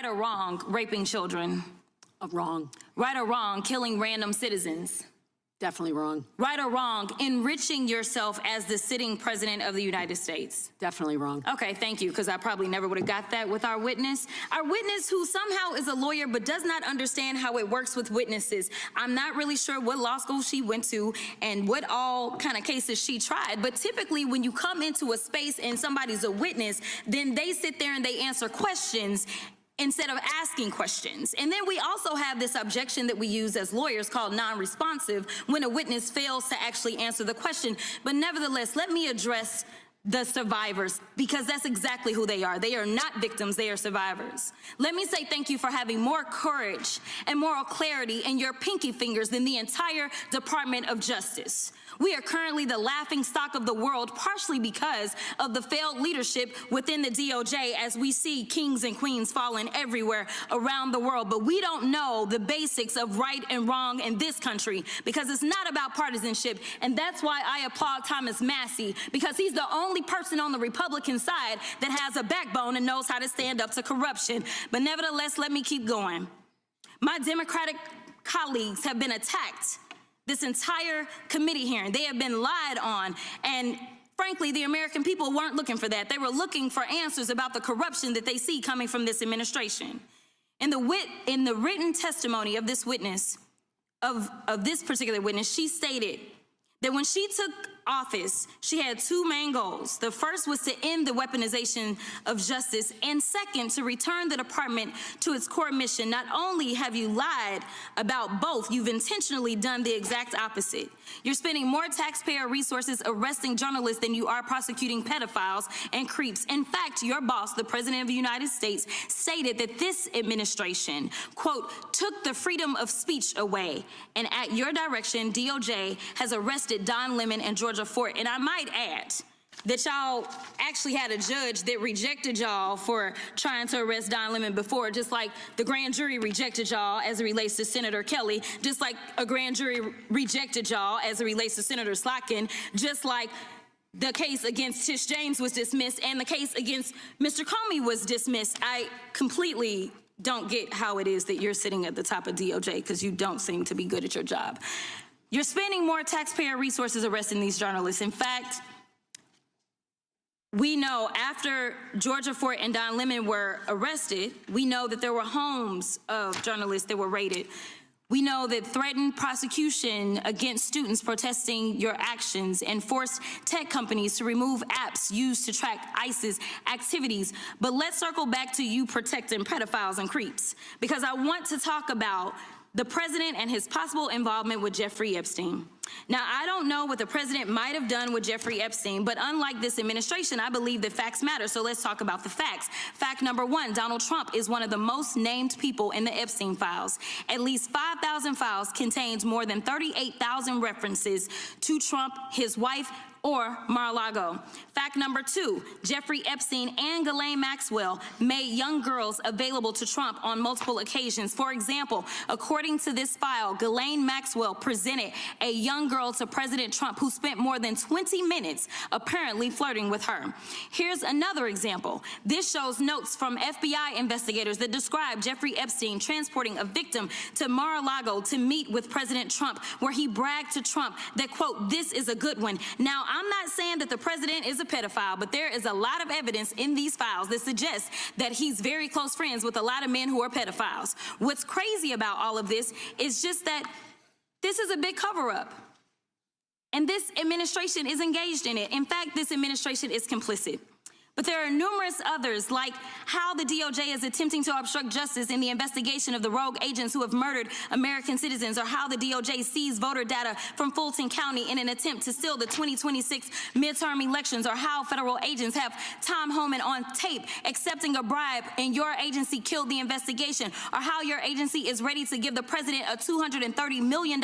Right or wrong, raping children? Wrong. Right or wrong, killing random citizens? Definitely wrong. Right or wrong, enriching yourself as the sitting president of the United States? Definitely wrong. Okay, thank you, because I probably never would have got that with our witness. Our witness who somehow is a lawyer but does not understand how it works with witnesses. I'm not really sure what law school she went to and what all kind of cases she tried, but typically when you come into a space and somebody's a witness, then they sit there and they answer questions instead of asking questions. And then we also have this objection that we use as lawyers called non-responsive when a witness fails to actually answer the question. But nevertheless, let me address the survivors, because that's exactly who they are. They are not victims, they are survivors. Let me say thank you for having more courage and moral clarity in your pinky fingers than the entire Department of Justice. We are currently the laughing stock of the world, partially because of the failed leadership within the DOJ, as we see kings and queens falling everywhere around the world. But we don't know the basics of right and wrong in this country, because it's not about partisanship. And that's why I applaud Thomas Massie, because he's the only person on the Republican side that has a backbone and knows how to stand up to corruption. But nevertheless, let me keep going. My Democratic colleagues have been attacked this entire committee hearing. They have been lied on, and frankly, the American people weren't looking for that. They were looking for answers about the corruption that they see coming from this administration. In the written testimony of this witness, of this particular witness, she stated that when she took office, she had two main goals. The first was to end the weaponization of justice, and second, to return the department to its core mission. Not only have you lied about both, you've intentionally done the exact opposite. You're spending more taxpayer resources arresting journalists than you are prosecuting pedophiles and creeps. In fact, your boss, the President of the United States, stated that this administration, quote, took the freedom of speech away, and at your direction, DOJ has arrested Don Lemon and Georgia Fort. And I might add that y'all actually had a judge that rejected y'all for trying to arrest Don Lemon before, just like the grand jury rejected y'all as it relates to Senator Kelly, just like a grand jury rejected y'all as it relates to Senator Slotkin, just like the case against Tish James was dismissed and the case against Mr. Comey was dismissed. I completely don't get how it is that you're sitting at the top of DOJ, because you don't seem to be good at your job. You're spending more taxpayer resources arresting these journalists. In fact, we know after Georgia Fort and Don Lemon were arrested, we know that there were homes of journalists that were raided. We know that threatened prosecution against students protesting your actions and forced tech companies to remove apps used to track ISIS activities. But let's circle back to you protecting pedophiles and creeps, because I want to talk about the president and his possible involvement with Jeffrey Epstein. Now, I don't know what the president might have done with Jeffrey Epstein, but unlike this administration, I believe that facts matter. So let's talk about the facts. Fact number one, Donald Trump is one of the most named people in the Epstein files. At least 5,000 files contained more than 38,000 references to Trump, his wife, or Mar-a-Lago. Fact number two, Jeffrey Epstein and Ghislaine Maxwell made young girls available to Trump on multiple occasions. For example, according to this file, Ghislaine Maxwell presented a young girl to President Trump who spent more than 20 minutes apparently flirting with her. Here's another example. This shows notes from FBI investigators that describe Jeffrey Epstein transporting a victim to Mar-a-Lago to meet with President Trump, where he bragged to Trump that, quote, this is a good one. Now, I'm not saying that the president is a pedophile, but there is a lot of evidence in these files that suggests that he's very close friends with a lot of men who are pedophiles. What's crazy about all of this is just that this is a big cover-up, and this administration is engaged in it. In fact, this administration is complicit. But there are numerous others, like how the DOJ is attempting to obstruct justice in the investigation of the rogue agents who have murdered American citizens, or how the DOJ seized voter data from Fulton County in an attempt to steal the 2026 midterm elections, or how federal agents have Tom Homan on tape accepting a bribe and your agency killed the investigation, or how your agency is ready to give the president a $230 million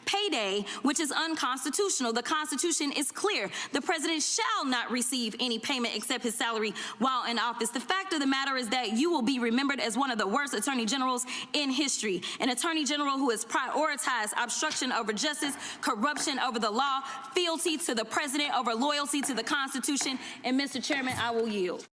payday, which is unconstitutional. The Constitution is clear. The president shall not receive any payment except his salary while in office. The fact of the matter is that you will be remembered as one of the worst attorney generals in history, an attorney general who has prioritized obstruction over justice, corruption over the law, fealty to the president over loyalty to the Constitution. And Mr. Chairman, I will yield.